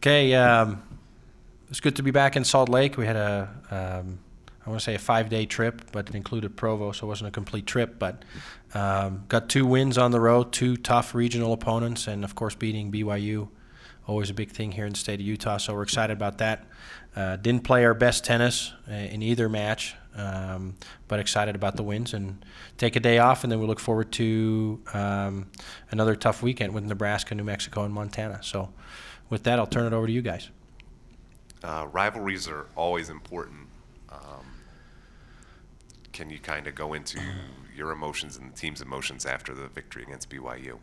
Okay, it's good to be back in Salt Lake. We had I want to say a 5-day trip, but it included Provo, so it wasn't a complete trip. But got 2 wins on the road, 2 tough regional opponents, and of course beating BYU, always a big thing here in the state of Utah. So we're excited about that. Didn't play our best tennis in either match, but excited about the wins and take a day off, and then we look forward to another tough weekend with Nebraska, New Mexico, and Montana. So with that, I'll turn it over to you guys. Rivalries are always important. Can you kind of go into your emotions and the team's emotions after the victory against BYU?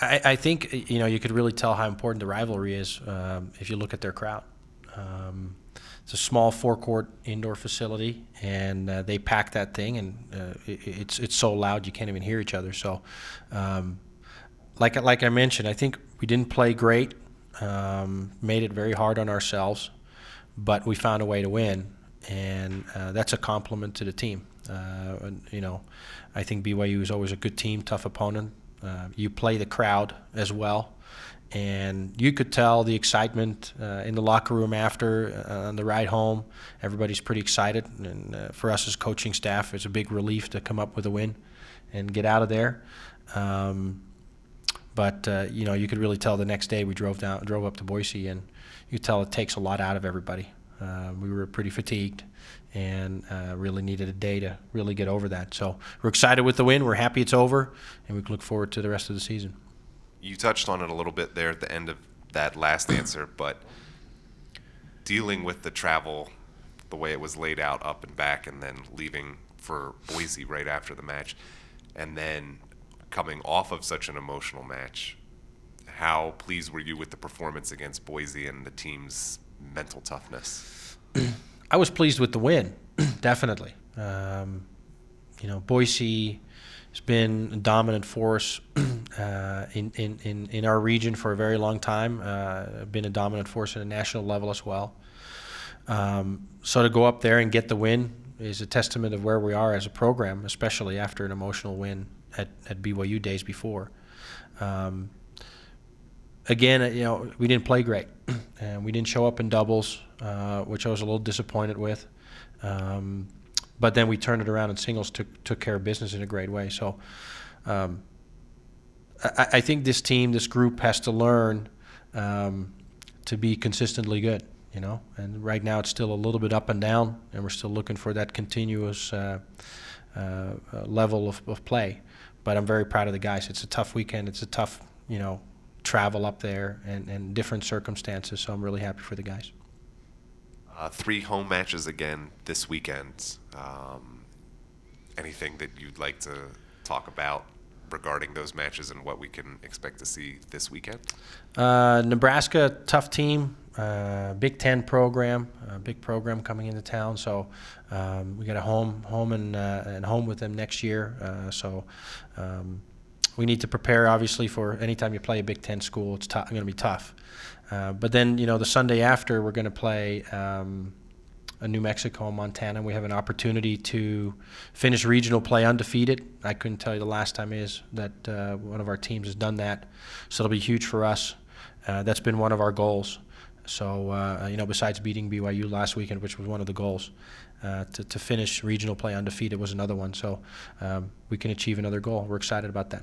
I think you could really tell how important the rivalry is if you look at their crowd. It's a small 4-court indoor facility, and they pack that thing, and it's so loud you can't even hear each other. So, like I mentioned, I think we didn't play great, made it very hard on ourselves, but we found a way to win, and that's a compliment to the team. I think BYU is always a good team, tough opponent. You play the crowd as well, and you could tell the excitement in the locker room after on the ride home. Everybody's pretty excited, and for us as coaching staff, it's a big relief to come up with a win and get out of there. But you could really tell the next day we drove up to Boise, and you could tell it takes a lot out of everybody. We were pretty fatigued and really needed a day to really get over that. So we're excited with the win. We're happy it's over, and we can look forward to the rest of the season. You touched on it a little bit there at the end of that last answer, but dealing with the travel, the way it was laid out up and back, and then leaving for Boise right after the match, and then coming off of such an emotional match, how pleased were you with the performance against Boise and the team's mental toughness? I was pleased with the win, definitely. Boise has been a dominant force in our region for a very long time, been a dominant force at a national level as well. So to go up there and get the win is a testament of where we are as a program, especially after an emotional win at BYU days before. Again, we didn't play great, and we didn't show up in doubles, which I was a little disappointed with. But then we turned it around, and singles took care of business in a great way. So I think this team, this group, has to learn to be consistently good. And right now it's still a little bit up and down, and we're still looking for that continuous level of play. But I'm very proud of the guys. It's a tough weekend. It's a tough, travel up there and different circumstances, so I'm really happy for the guys. 3 home matches again this weekend. Anything that you'd like to talk about regarding those matches and what we can expect to see this weekend? Nebraska, tough team, Big Ten program, big program coming into town. So we got a home and home with them next year. We need to prepare, obviously, for anytime you play a Big Ten school, it's going to be tough. But then, the Sunday after, we're going to play a New Mexico and Montana. We have an opportunity to finish regional play undefeated. I couldn't tell you the last time is that one of our teams has done that. So it'll be huge for us. That's been one of our goals. So, besides beating BYU last weekend, which was one of the goals, to finish regional play undefeated was another one. So we can achieve another goal. We're excited about that.